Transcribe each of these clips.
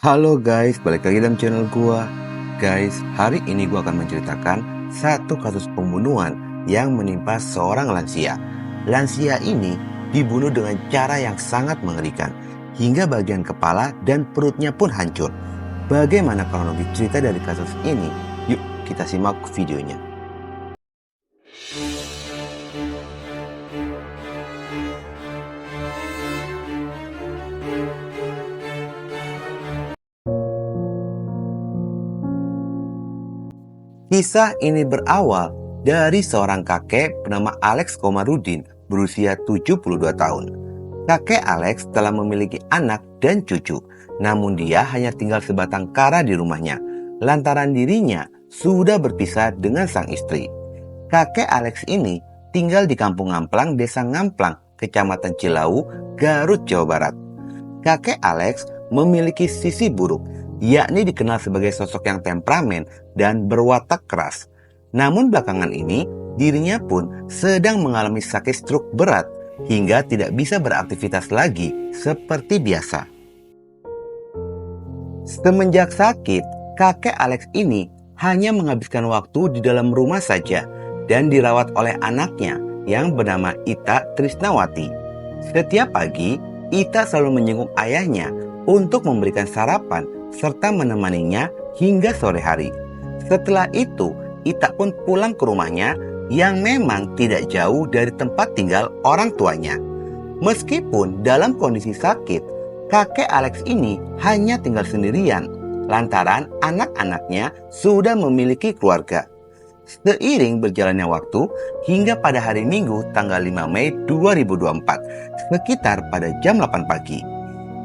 Halo guys, balik lagi dalam channel gua. Guys, hari ini gua akan menceritakan satu kasus pembunuhan yang menimpa seorang lansia. Lansia ini dibunuh dengan cara yang sangat mengerikan, hingga bagian kepala dan perutnya pun hancur. Bagaimana kronologi cerita dari kasus ini? Yuk kita simak videonya. Kisah ini berawal dari seorang kakek bernama Alex Komarudin berusia 72 tahun. Kakek Alex telah memiliki anak dan cucu, namun dia hanya tinggal sebatang kara di rumahnya, lantaran dirinya sudah berpisah dengan sang istri. Kakek Alex ini tinggal di Kampung Ngamplang, Desa Ngamplang, Kecamatan Cilau, Garut, Jawa Barat. Kakek Alex memiliki sisi buruk, yakni dikenal sebagai sosok yang temperamen dan berwatak keras. Namun belakangan ini, dirinya pun sedang mengalami sakit stroke berat hingga tidak bisa beraktivitas lagi seperti biasa. Semenjak sakit, kakek Alex ini hanya menghabiskan waktu di dalam rumah saja dan dirawat oleh anaknya yang bernama Ita Trisnawati. Setiap pagi, Ita selalu menyenguk ayahnya untuk memberikan sarapan serta menemaninya hingga sore hari. Setelah itu, Ita pun pulang ke rumahnya yang memang tidak jauh dari tempat tinggal orang tuanya. Meskipun dalam kondisi sakit, kakek Alex ini hanya tinggal sendirian lantaran anak-anaknya sudah memiliki keluarga. Seiring berjalannya waktu, hingga pada hari Minggu tanggal 5 Mei 2024, sekitar pada jam 8 pagi,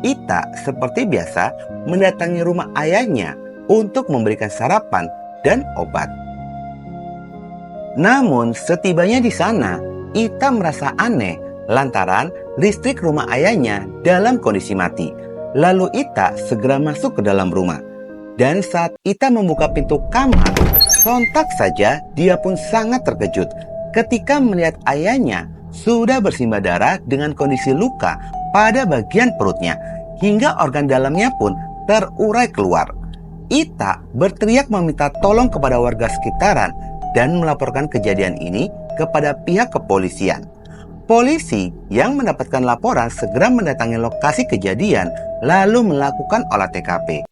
Ita seperti biasa mendatangi rumah ayahnya untuk memberikan sarapan dan obat. Namun setibanya di sana, Ita merasa aneh lantaran listrik rumah ayahnya dalam kondisi mati. Lalu Ita segera masuk ke dalam rumah. Dan saat Ita membuka pintu kamar, sontak saja dia pun sangat terkejut ketika melihat ayahnya sudah bersimbah darah dengan kondisi luka pada bagian perutnya, hingga organ dalamnya pun terurai keluar. Ita berteriak meminta tolong kepada warga sekitaran dan melaporkan kejadian ini kepada pihak kepolisian. Polisi yang mendapatkan laporan segera mendatangi lokasi kejadian lalu melakukan olah TKP.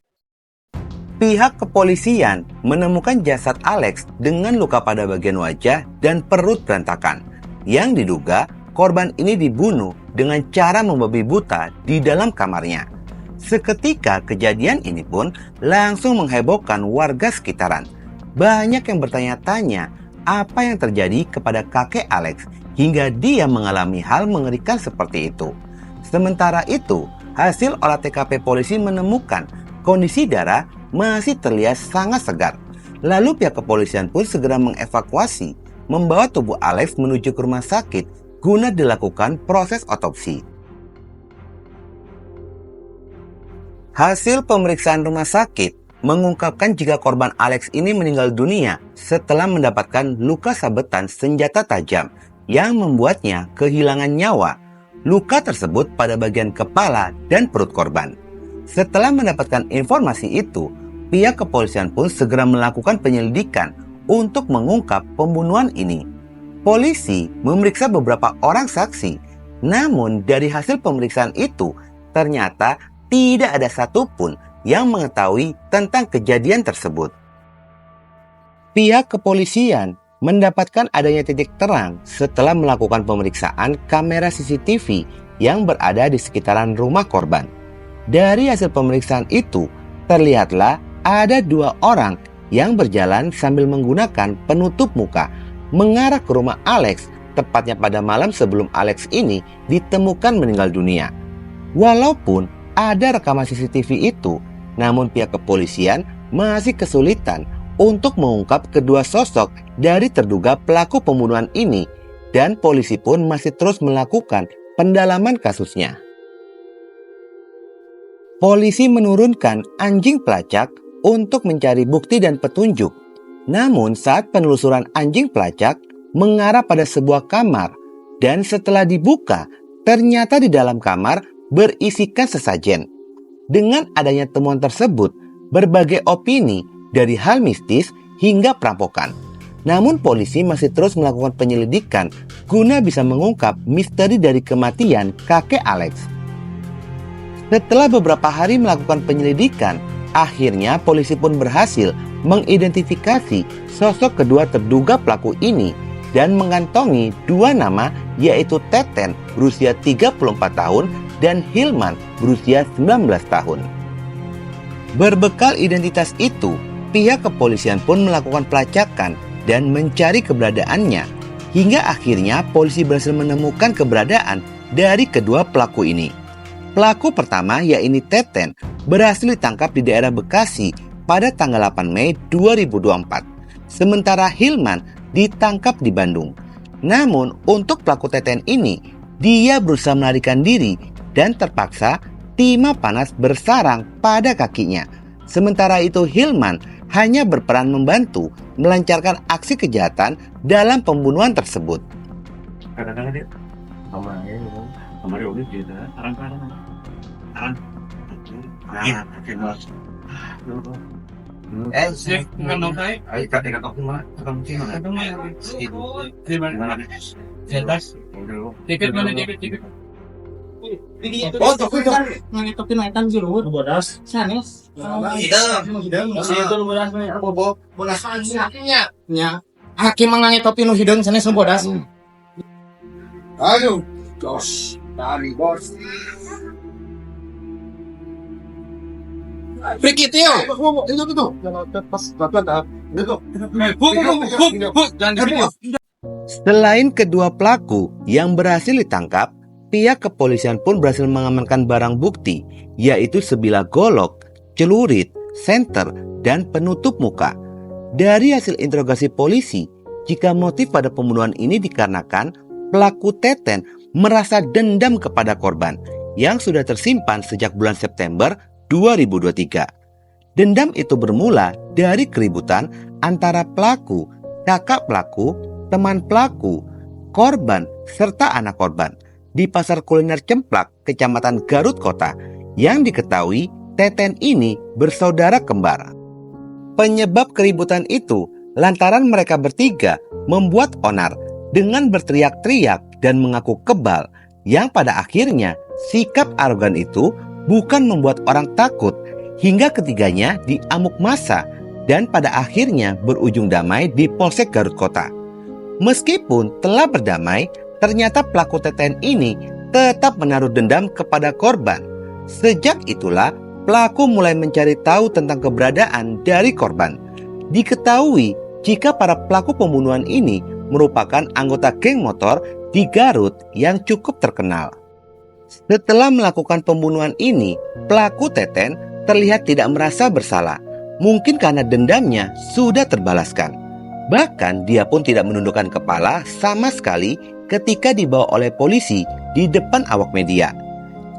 Pihak kepolisian menemukan jasad Alex dengan luka pada bagian wajah dan perut berantakan, yang diduga korban ini dibunuh dengan cara membabi buta di dalam kamarnya. Seketika kejadian ini pun langsung menghebohkan warga sekitaran. Banyak yang bertanya-tanya apa yang terjadi kepada kakek Alex hingga dia mengalami hal mengerikan seperti itu. Sementara itu, hasil olah TKP polisi menemukan kondisi darah masih terlihat sangat segar. Lalu pihak kepolisian pun segera mengevakuasi, membawa tubuh Alex menuju ke rumah sakit guna dilakukan proses otopsi. Hasil pemeriksaan rumah sakit mengungkapkan jika korban Alex ini meninggal dunia setelah mendapatkan luka sabetan senjata tajam yang membuatnya kehilangan nyawa. Luka tersebut pada bagian kepala dan perut korban. Setelah mendapatkan informasi itu, pihak kepolisian pun segera melakukan penyelidikan untuk mengungkap pembunuhan ini. Polisi memeriksa beberapa orang saksi, namun dari hasil pemeriksaan itu ternyata tidak ada satupun yang mengetahui tentang kejadian tersebut. Pihak kepolisian mendapatkan adanya titik terang setelah melakukan pemeriksaan kamera CCTV yang berada di sekitaran rumah korban. Dari hasil pemeriksaan itu, terlihatlah ada dua orang yang berjalan sambil menggunakan penutup muka mengarah ke rumah Alex, tepatnya pada malam sebelum Alex ini ditemukan meninggal dunia. Walaupun ada rekaman CCTV itu, namun pihak kepolisian masih kesulitan untuk mengungkap kedua sosok dari terduga pelaku pembunuhan ini, dan polisi pun masih terus melakukan pendalaman kasusnya. Polisi menurunkan anjing pelacak untuk mencari bukti dan petunjuk. Namun saat penelusuran anjing pelacak mengarah pada sebuah kamar, dan setelah dibuka, ternyata di dalam kamar berisikan sesajen. Dengan adanya temuan tersebut, berbagai opini dari hal mistis hingga perampokan. Namun polisi masih terus melakukan penyelidikan guna bisa mengungkap misteri dari kematian kakek Alex. Setelah beberapa hari melakukan penyelidikan, akhirnya polisi pun berhasil mengidentifikasi sosok kedua terduga pelaku ini dan mengantongi dua nama, yaitu Teten berusia 34 tahun dan Hilman berusia 19 tahun. Berbekal identitas itu, pihak kepolisian pun melakukan pelacakan dan mencari keberadaannya, hingga akhirnya polisi berhasil menemukan keberadaan dari kedua pelaku ini. Pelaku pertama, yaitu Teten, berhasil ditangkap di daerah Bekasi pada tanggal 8 Mei 2024. Sementara Hilman ditangkap di Bandung. Namun untuk pelaku Teten ini, dia berusaha melarikan diri dan terpaksa timah panas bersarang pada kakinya. Sementara itu Hilman hanya berperan membantu melancarkan aksi kejahatan dalam pembunuhan tersebut. Kadang-kadang dia kemarin udah gitu, arang-arang. Oh, tapi kan ngitupin naikan juru bodas. Sanes. Nya. Hakim ngitupin nu hideung sanes nu bodas. Ayo, jos dari bos. Pikir tio. Itu. Pas batuan Itu. Jangan dipikir. Selain kedua pelaku yang berhasil ditangkap, pihak kepolisian pun berhasil mengamankan barang bukti, yaitu sebilah golok, celurit, senter, dan penutup muka. Dari hasil interogasi polisi, jika motif pada pembunuhan ini dikarenakan pelaku Teten merasa dendam kepada korban yang sudah tersimpan sejak bulan September 2023. Dendam itu bermula dari keributan antara pelaku, kakak pelaku, teman pelaku, korban, serta anak korban di pasar kuliner Cemplak, Kecamatan Garut Kota, yang diketahui Teten ini bersaudara kembar. Penyebab keributan itu lantaran mereka bertiga membuat onar dengan berteriak-teriak dan mengaku kebal, yang pada akhirnya sikap arogan itu bukan membuat orang takut, hingga ketiganya diamuk massa dan pada akhirnya berujung damai di Polsek Garut Kota. Meskipun telah berdamai, ternyata pelaku Teten ini tetap menaruh dendam kepada korban. Sejak itulah pelaku mulai mencari tahu tentang keberadaan dari korban. Diketahui jika para pelaku pembunuhan ini merupakan anggota geng motor di Garut yang cukup terkenal. Setelah melakukan pembunuhan ini, pelaku Teten terlihat tidak merasa bersalah. Mungkin karena dendamnya sudah terbalaskan. Bahkan dia pun tidak menundukkan kepala sama sekali ketika dibawa oleh polisi di depan awak media.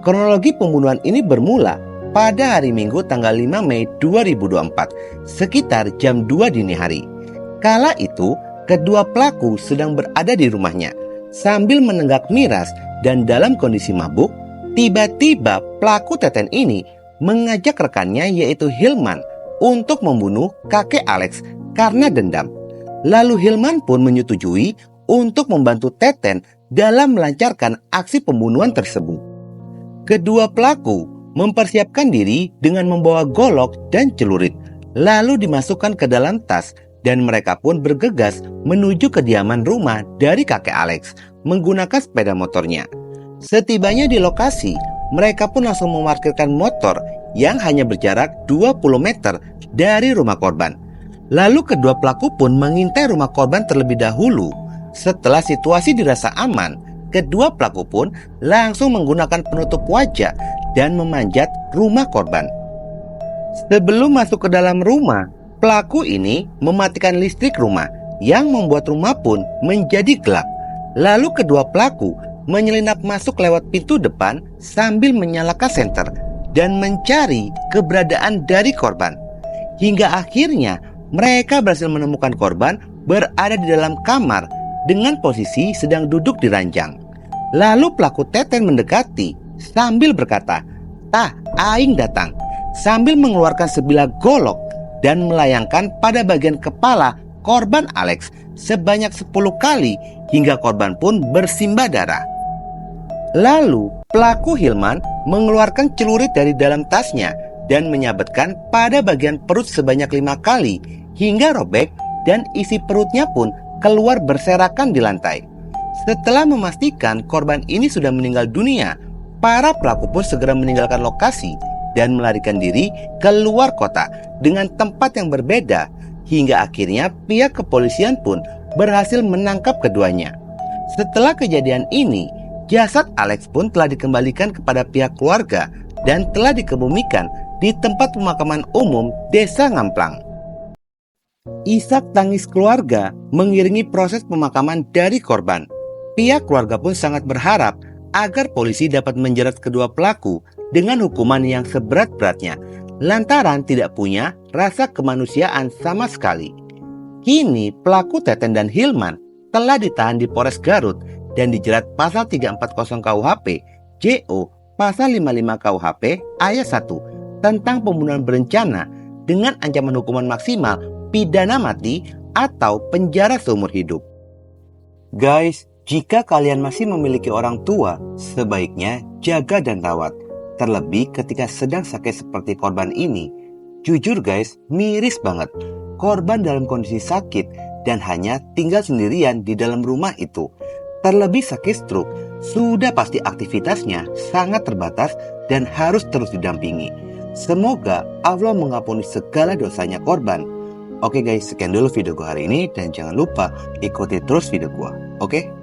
Kronologi pembunuhan ini bermula pada hari Minggu tanggal 5 Mei 2024 sekitar jam 2 dini hari. Kala itu kedua pelaku sedang berada di rumahnya sambil menenggak miras dan dalam kondisi mabuk. Tiba-tiba pelaku Teten ini mengajak rekannya, yaitu Hilman, untuk membunuh kakek Alex karena dendam. Lalu Hilman pun menyetujui untuk membantu Teten dalam melancarkan aksi pembunuhan tersebut. Kedua pelaku mempersiapkan diri dengan membawa golok dan celurit, lalu dimasukkan ke dalam tas, dan mereka pun bergegas menuju kediaman rumah dari kakek Alex menggunakan sepeda motornya. Setibanya di lokasi, mereka pun langsung memarkirkan motor yang hanya berjarak 20 meter dari rumah korban. Lalu kedua pelaku pun mengintai rumah korban terlebih dahulu. Setelah situasi dirasa aman, kedua pelaku pun langsung menggunakan penutup wajah dan memanjat rumah korban. Sebelum masuk ke dalam rumah, pelaku ini mematikan listrik rumah yang membuat rumah pun menjadi gelap. Lalu kedua pelaku menyelinap masuk lewat pintu depan sambil menyalakan senter dan mencari keberadaan dari korban. Hingga akhirnya mereka berhasil menemukan korban berada di dalam kamar dengan posisi sedang duduk di ranjang. Lalu pelaku Teten mendekati sambil berkata, Tah, aing datang sambil mengeluarkan sebilah golok dan melayangkan pada bagian kepala korban Alex sebanyak 10 kali hingga korban pun bersimbah darah. Lalu pelaku Hilman mengeluarkan celurit dari dalam tasnya dan menyabetkan pada bagian perut sebanyak 5 kali hingga robek dan isi perutnya pun keluar berserakan di lantai. Setelah memastikan korban ini sudah meninggal dunia, para pelaku pun segera meninggalkan lokasi dan melarikan diri keluar kota dengan tempat yang berbeda hingga akhirnya pihak kepolisian pun berhasil menangkap keduanya. Setelah kejadian ini, jasad Alex pun telah dikembalikan kepada pihak keluarga dan telah dikebumikan di tempat pemakaman umum Desa Ngamplang. Isak tangis keluarga mengiringi proses pemakaman dari korban. Pihak keluarga pun sangat berharap agar polisi dapat menjerat kedua pelaku dengan hukuman yang seberat-beratnya, lantaran tidak punya rasa kemanusiaan sama sekali. Kini pelaku Teten dan Hilman telah ditahan di Polres Garut dan dijerat pasal 340 KUHP, JO pasal 55 KUHP ayat 1 tentang pembunuhan berencana dengan ancaman hukuman maksimal pidana mati atau penjara seumur hidup. Guys, jika kalian masih memiliki orang tua, sebaiknya jaga dan rawat. Terlebih ketika sedang sakit seperti korban ini. Jujur guys, miris banget. Korban dalam kondisi sakit dan hanya tinggal sendirian di dalam rumah itu. Terlebih sakit stroke, sudah pasti aktivitasnya sangat terbatas dan harus terus didampingi. Semoga Allah mengampuni segala dosanya korban. Oke guys, sekian dulu video gue hari ini dan jangan lupa ikuti terus video gue. Oke?